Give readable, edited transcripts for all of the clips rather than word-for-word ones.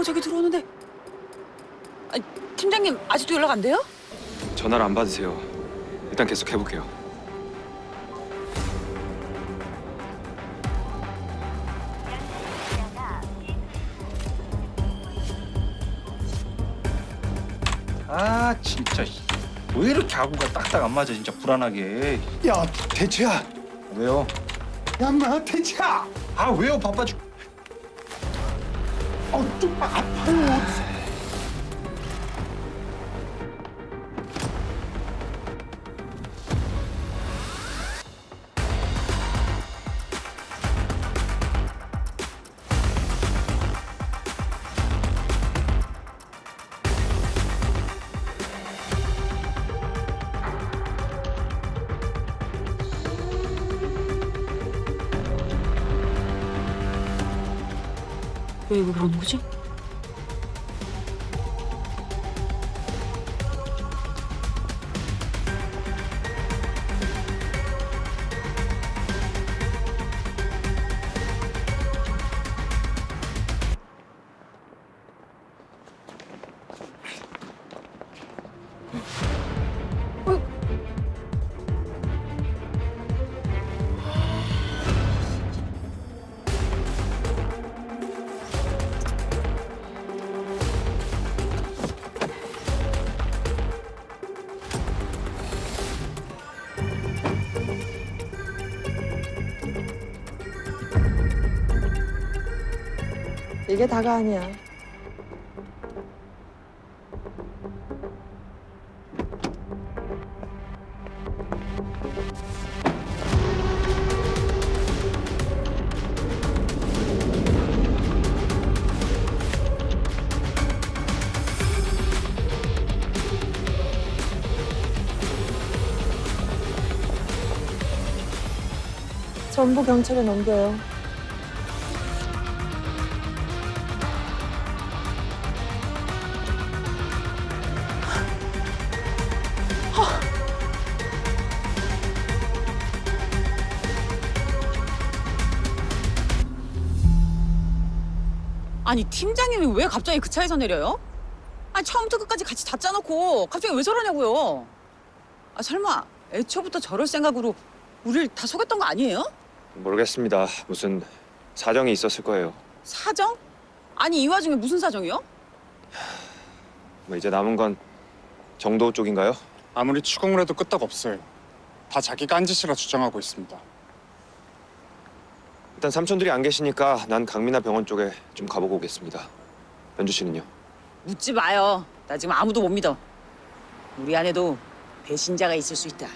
저기 들어오는데. 아니, 팀장님 아직도 연락 안 돼요? 전화를 안 받으세요. 일단 계속 해볼게요. 아 진짜 왜 이렇게 아구가 딱딱 안 맞아 진짜 불안하게. 야, 대체야. 왜요? 야, 인마, 대체야. 아 왜요 바빠 죽. 좀 아파요. 왜 그러는 거지? 이게 다가 아니야. 전부 경찰에 넘겨요. 아니, 팀장님이 왜 갑자기 그 차에서 내려요? 아니, 처음부터 끝까지 같이 다 짜놓고 갑자기 왜 저러냐고요? 아, 설마 애초부터 저럴 생각으로 우리를 다 속였던 거 아니에요? 모르겠습니다. 무슨 사정이 있었을 거예요. 사정? 아니, 이 와중에 무슨 사정이요? 뭐 이제 남은 건 정도 쪽인가요? 아무리 추궁을 해도 끄떡 없어요. 다 자기가 한 짓이라 주장하고 있습니다. 일단 삼촌들이 안 계시니까 난 강민아 병원 쪽에 좀 가보고 오겠습니다. 연주 씨는요? 묻지 마요. 나 지금 아무도 못 믿어. 우리 안에도 배신자가 있을 수 있다.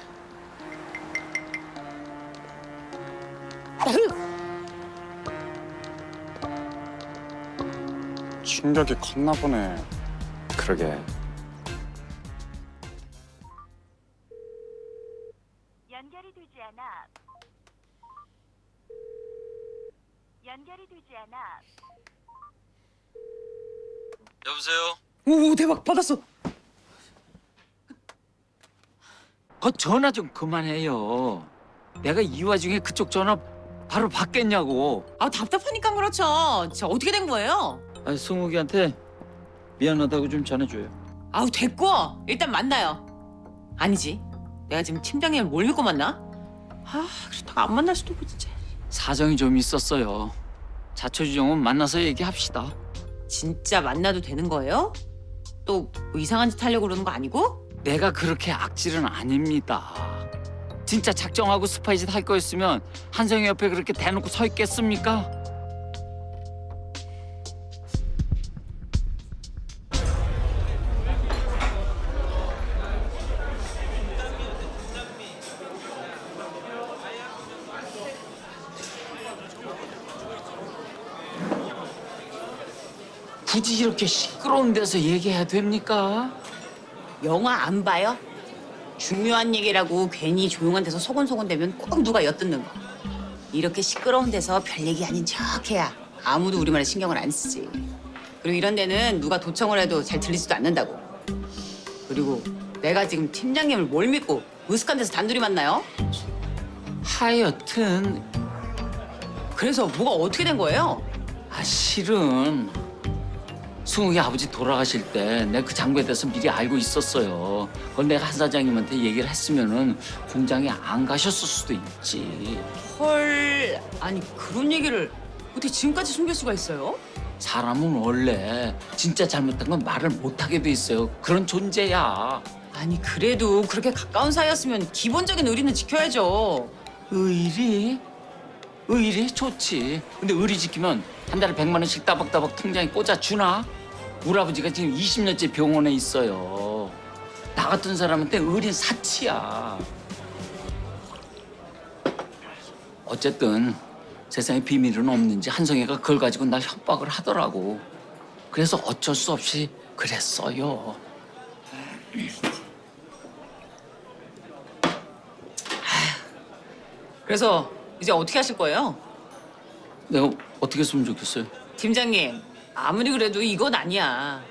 충격이 컸나 보네. 그러게. 연결이 되지 않아. 연결이 되지 않아. 여보세요? 오, 대박, 받았어. 전화 좀 그만해요. 내가 이 와중에 그쪽 전화 바로 받겠냐고. 아, 답답하니까 그렇죠. 진짜 어떻게 된 거예요? 아니, 승욱이한테 미안하다고 좀 전해줘요. 아우, 됐고 일단 만나요. 아니지, 내가 지금 팀장님을 뭘 믿고 만나? 아, 그렇다가 안 만날 수도 있고 진짜. 사정이 좀 있었어요. 자초지종은 만나서 얘기합시다. 진짜 만나도 되는 거예요? 또뭐 이상한 짓 하려고 그러는 거 아니고? 내가 그렇게 악질은 아닙니다. 진짜 작정하고 스파이 짓 할 거였으면 한성이 옆에 그렇게 대놓고 서 있겠습니까? 굳이 이렇게 시끄러운 데서 얘기해야 됩니까? 영화 안 봐요? 중요한 얘기라고 괜히 조용한 데서 소곤소곤대면 꼭 누가 엿듣는 거. 이렇게 시끄러운 데서 별 얘기 아닌 척해야 아무도 우리 말에 신경을 안 쓰지. 그리고 이런 데는 누가 도청을 해도 잘 들리지도 않는다고. 그리고 내가 지금 팀장님을 뭘 믿고 으슥한 데서 단둘이 만나요? 하여튼 그래서 뭐가 어떻게 된 거예요? 실은 승욱이 아버지 돌아가실 때 내가 그 장부에 대해서 미리 알고 있었어요. 그걸 내가 한 사장님한테 얘기를 했으면은 공장에 안 가셨을 수도 있지. 헐, 아니 그런 얘기를 어떻게 지금까지 숨길 수가 있어요? 사람은 원래 진짜 잘못한 건 말을 못하게 돼 있어요. 그런 존재야. 아니 그래도 그렇게 가까운 사이였으면 기본적인 의리는 지켜야죠. 의리? 의리 좋지. 근데 의리 지키면 한 달에 100만 원씩 따박따박 통장에 꽂아주나? 우리 아버지가 지금 20년째 병원에 있어요. 나 같은 사람한테 의리는 사치야. 어쨌든 세상에 비밀은 없는지 한성이가 그걸 가지고 날 협박을 하더라고. 그래서 어쩔 수 없이 그랬어요. 그래서 이제 어떻게 하실 거예요? 내가 어떻게 했으면 좋겠어요? 팀장님, 아무리 그래도 이건 아니야.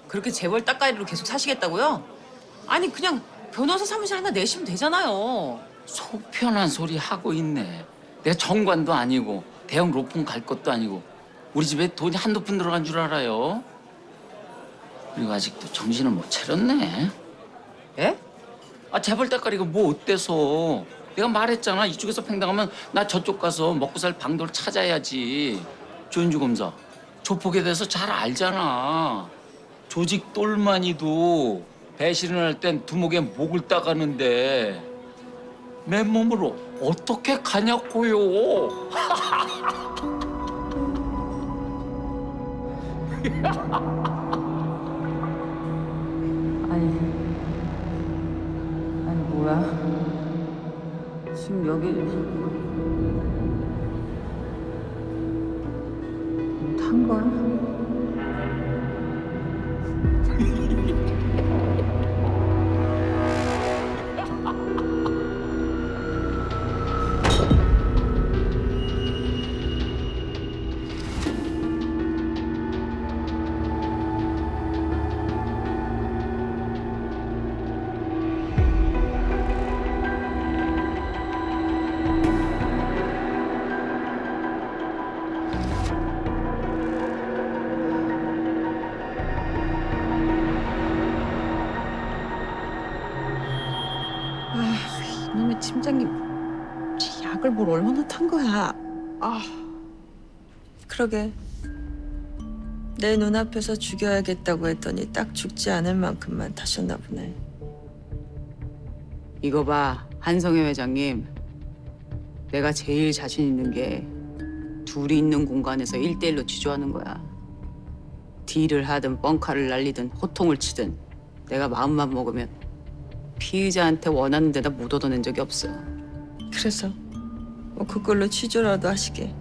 그렇게 재벌 따까이로 계속 사시겠다고요? 아니 그냥 변호사 사무실 하나 내시면 되잖아요. 속 편한 소리 하고 있네. 내가 정관도 아니고 대형 로펌 갈 것도 아니고 우리 집에 돈이 한두 푼 들어간 줄 알아요? 그리고 아직도 정신을 못 차렸네. 예? 아 재벌 따까리가 뭐 어때서? 내가 말했잖아. 이쪽에서 팽당하면 나 저쪽 가서 먹고 살 방도를 찾아야지. 조윤주 검사, 조폭에 대해서 잘 알잖아. 조직 똘마니도 배신을 할 땐 두목에 목을 따가는데 맨몸으로 어떻게 가냐고요? 아니 뭐야? 지금 여기 탄 거야? 이놈의 팀장님 약을 뭘 얼마나 탄 거야? 그러게. 내 눈앞에서 죽여야겠다고 했더니 딱 죽지 않을 만큼만 타셨나 보네. 이거 봐, 한성혜 회장님. 내가 제일 자신 있는 게 둘이 있는 공간에서 1대1로 취조하는 거야. 딜을 하든 뻥카를 날리든 호통을 치든 내가 마음만 먹으면 피의자한테 원하는 데다 못 얻어낸 적이 없어. 그래서 뭐 그걸로 취조라도 하시게.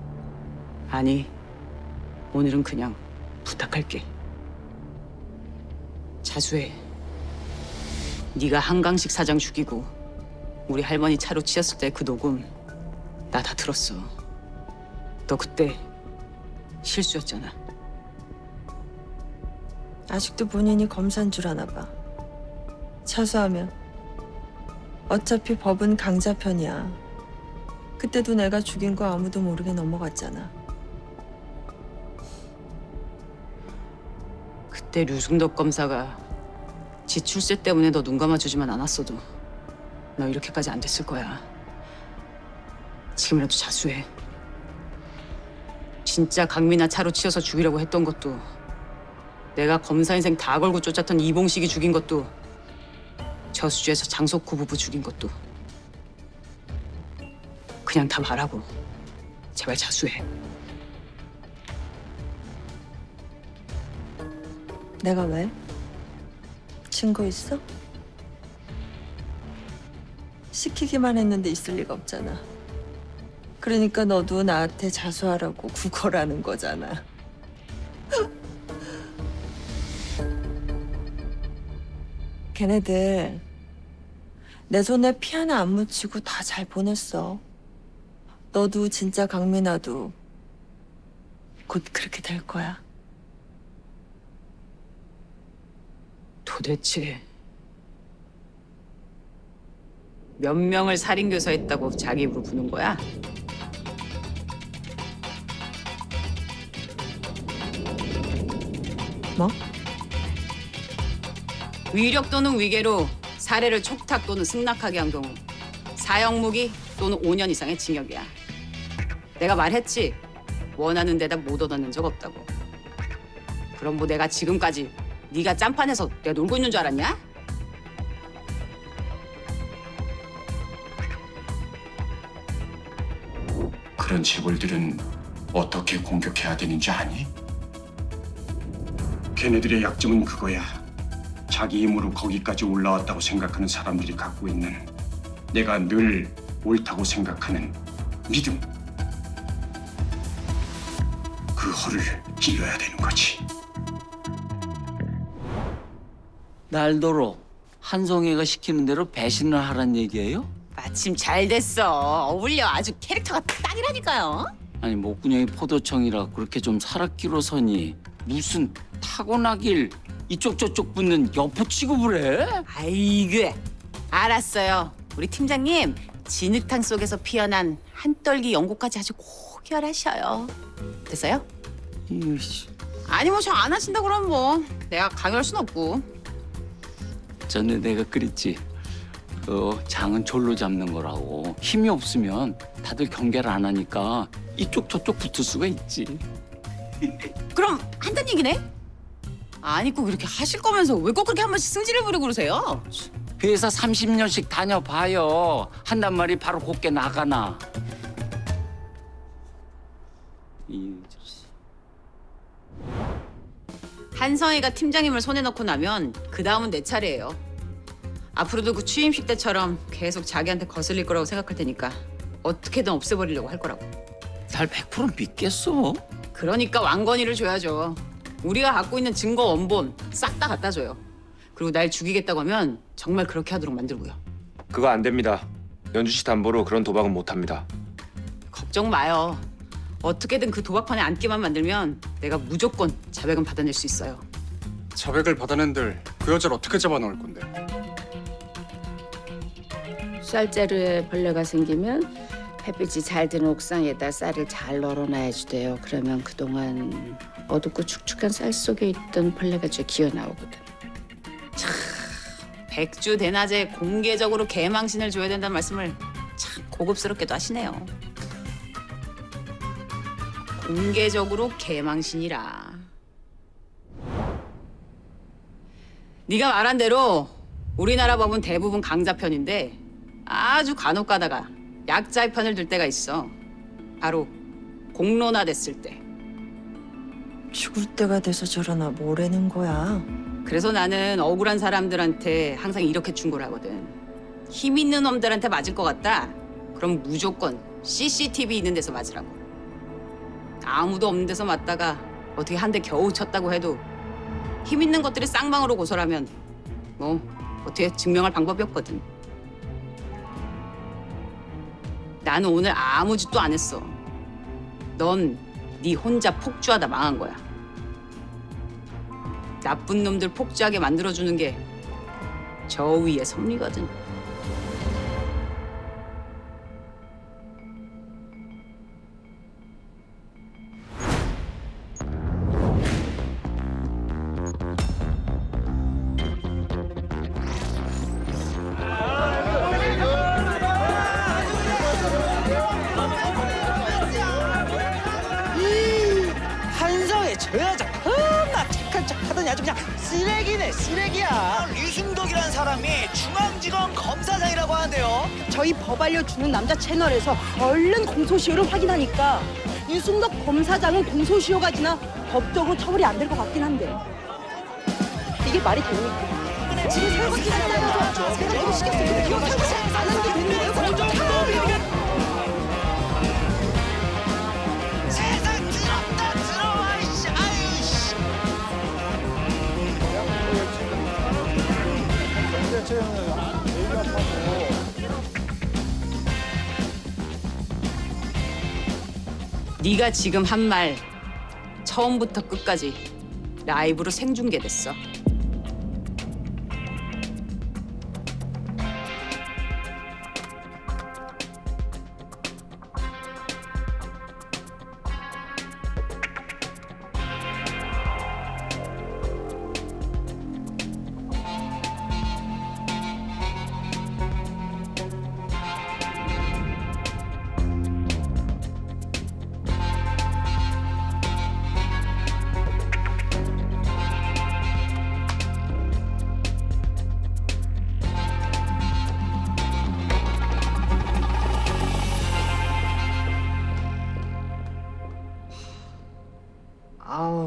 아니, 오늘은 그냥 부탁할게. 자수해. 네가 한강식 사장 죽이고 우리 할머니 차로 치였을 때 그 녹음 나 다 들었어. 너 그때 실수였잖아. 아직도 본인이 검사인 줄 아나 봐. 차수하면 어차피 법은 강자 편이야. 그때도 내가 죽인 거 아무도 모르게 넘어갔잖아. 그때 류승덕 검사가 지 출세 때문에 너 눈 감아주지만 않았어도 너 이렇게까지 안 됐을 거야. 지금이라도 자수해. 진짜 강민아 차로 치여서 죽이려고 했던 것도, 내가 검사 인생 다 걸고 쫓았던 이봉식이 죽인 것도, 저수지에서 장석구 부부 죽인 것도 그냥 다 말하고 제발 자수해. 내가 왜? 증거 있어? 시키기만 했는데 있을 리가 없잖아. 그러니까 너도 나한테 자수하라고 구걸하는 거잖아. 걔네들 내 손에 피 하나 안 묻히고 다 잘 보냈어. 너도 진짜 강민아도 곧 그렇게 될 거야. 도대체 몇 명을 살인교사했다고 자기 입으로 부는 거야? 뭐? 위력 또는 위계로 사례를 촉탁 또는 승낙하게 한 경우 사형무기 또는 5년 이상의 징역이야. 내가 말했지. 원하는 데다 못 얻어낸 적 없다고. 그럼 뭐 내가 지금까지 네가 짬판에서 내가 놀고 있는 줄 알았냐? 그런 재벌들은 어떻게 공격해야 되는지 아니? 걔네들의 약점은 그거야. 자기 힘으로 거기까지 올라왔다고 생각하는 사람들이 갖고 있는 내가 늘 옳다고 생각하는 믿음. 그 허를 찔러야 되는 거지. 날더러 한성애가 시키는 대로 배신을 하란 얘기예요? 마침 잘 됐어. 어울려. 아주 캐릭터가 딱이라니까요. 아니 목구녕이 포도청이라 그렇게 좀 살았기로 서니 무슨 타고나길 이쪽 저쪽 붙는 여포 취급을 해? 아이고. 알았어요. 우리 팀장님 진흙탕 속에서 피어난 한떨기 연고까지 아주 고결하셔요. 됐어요? 이씨, 아니 뭐 저 안 하신다 그러면 뭐 내가 강요할 순 없고. 전에 내가 그랬지. 장은 졸로 잡는 거라고. 힘이 없으면 다들 경계를 안 하니까 이쪽 저쪽 붙을 수가 있지. 그럼 한단 얘기네? 아니 꼭 이렇게 하실 거면서 왜 꼭 그렇게 한 번씩 승질을 부리고 그러세요? 회사 30년씩 다녀봐요. 한단 말이 바로 곱게 나가나. 이 자식. 한성이가 팀장님을 손에 넣고 나면 그 다음은 내 차례예요. 앞으로도 그 취임식 때처럼 계속 자기한테 거슬릴 거라고 생각할 테니까 어떻게든 없애버리려고 할 거라고. 날 100% 믿겠어? 그러니까 왕건이를 줘야죠. 우리가 갖고 있는 증거 원본 싹 다 갖다 줘요. 그리고 날 죽이겠다고 하면 정말 그렇게 하도록 만들고요. 그거 안 됩니다. 연주 씨 담보로 그런 도박은 못 합니다. 걱정 마요. 어떻게든 그 도박판에 앉기만 만들면 내가 무조건 자백은 받아낼 수 있어요. 자백을 받아낸들 그 여자를 어떻게 잡아놓을 건데? 쌀자루에 벌레가 생기면 햇빛이 잘 드는 옥상에다 쌀을 잘 널어놔야지 돼요. 그러면 그동안 어둡고 축축한 쌀 속에 있던 벌레가 좀 기어 나오거든. 백주 대낮에 공개적으로 개망신을 줘야 된다는 말씀을 참 고급스럽게도 하시네요. 공개적으로 개망신이라. 네가 말한 대로 우리나라 법은 대부분 강자 편인데 아주 간혹 가다가 약자의 편을 들 때가 있어. 바로 공론화 됐을 때. 죽을 때가 돼서 저러나 뭐라는 거야. 그래서 나는 억울한 사람들한테 항상 이렇게 충고를 하거든. 힘 있는 놈들한테 맞을 것 같다. 그럼 무조건 CCTV 있는 데서 맞으라고. 아무도 없는 데서 맞다가 어떻게 한 대 겨우 쳤다고 해도 힘 있는 것들이 쌍방으로 고소하면 뭐 어떻게 증명할 방법이 없거든. 나는 오늘 아무 짓도 안 했어. 넌 네 혼자 폭주하다 망한 거야. 나쁜 놈들 폭주하게 만들어주는 게 저 위의 섭리거든. 한성의 저 여자 겁나 착한 척 하더니 아주 그냥 쓰레기네 쓰레기야. 류승덕이라는 사람이 중앙지검 검사장이라고 하는데요. 저희 법 알려주는 남자 채널에서 얼른 공소시효를 확인하니까 유승덕 검사장은 공소시효가 지나 법적으로 처벌이 안 될 것 같긴 한데 이게 말이 됩니까? 지금 설거지 잘라서 제가 이거 시켰으면 이거 설거지 안 하는 게 되는 거예요? 세상 더럽다 더러워 이씨. 아유 씨. 네가 지금 한 말 처음부터 끝까지 라이브로 생중계됐어.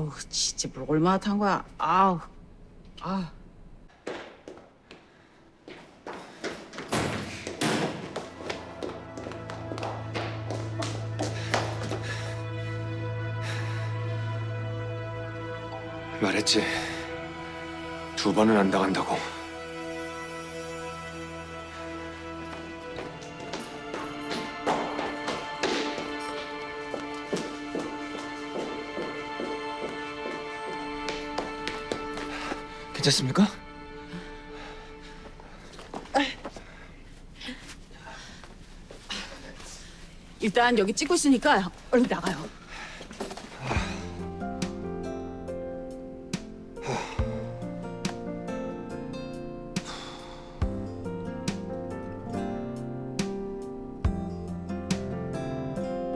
아우 진짜 뭘 얼마나 탄 거야. 아우. 아. 말했지. 2번은 안 당한다고. 괜찮습니까? 일단 여기 찍고 있으니까 얼른 나가요.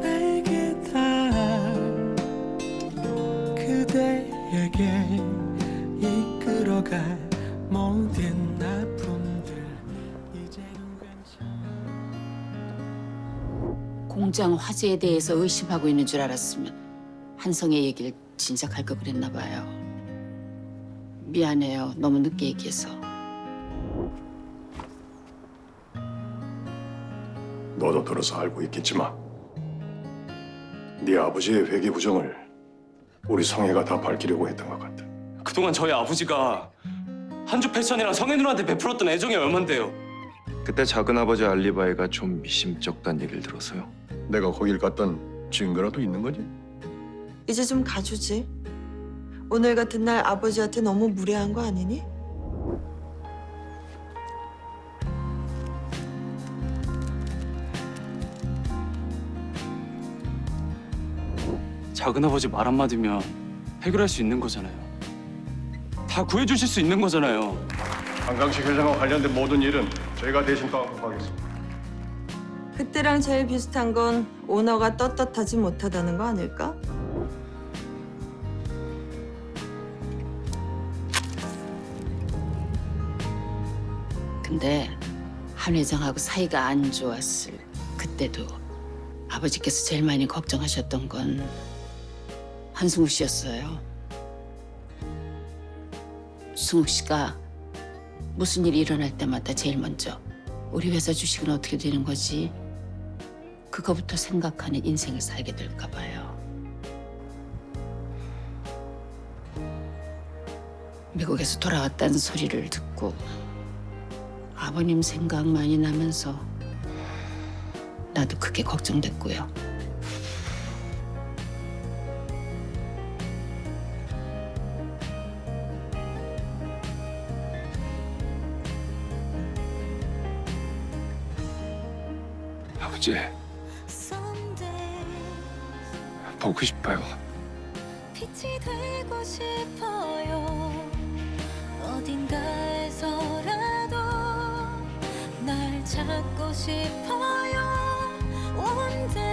내게 다 그대에게 이끌어갈 모든 아픔들 이제는 괜찮아. 공장 화재에 대해서 의심하고 있는 줄 알았으면 한성의 얘기를 진작할 걸 그랬나 봐요. 미안해요. 너무 늦게 얘기해서. 너도 들어서 알고 있겠지만 네 아버지의 회계 부정을 우리 성혜가 다 밝히려고 했던 것 같아. 그동안 저희 아버지가 한주 패션이랑 성혜 누나한테 베풀었던 애정이 얼만데요. 그때 작은아버지 알리바이가 좀 미심쩍단 얘기를 들어서요. 내가 거길 갔던 증거라도 있는 거지? 이제 좀 가주지. 오늘 같은 날 아버지한테 너무 무례한 거 아니니? 작은아버지 말 한마디면 해결할 수 있는 거잖아요. 다 구해주실 수 있는 거잖아요. 한강식 회장과 관련된 모든 일은 제가 대신担보겠습니다. 그때랑 제일 비슷한 건 오너가 떳떳하지 못하다는 거 아닐까? 근데 한 회장하고 사이가 안 좋았을 그때도 아버지께서 제일 많이 걱정하셨던 건 한승우 씨였어요. 승욱 씨가 무슨 일이 일어날 때마다 제일 먼저 우리 회사 주식은 어떻게 되는 거지? 그거부터 생각하는 인생을 살게 될까 봐요. 미국에서 돌아왔다는 소리를 듣고 아버님 생각만이 나면서 나도 크게 걱정됐고요. 아버지, 보고 싶어요. 빛이 되고 싶어요. 어딘가에서라도 날 찾고 싶어요. One day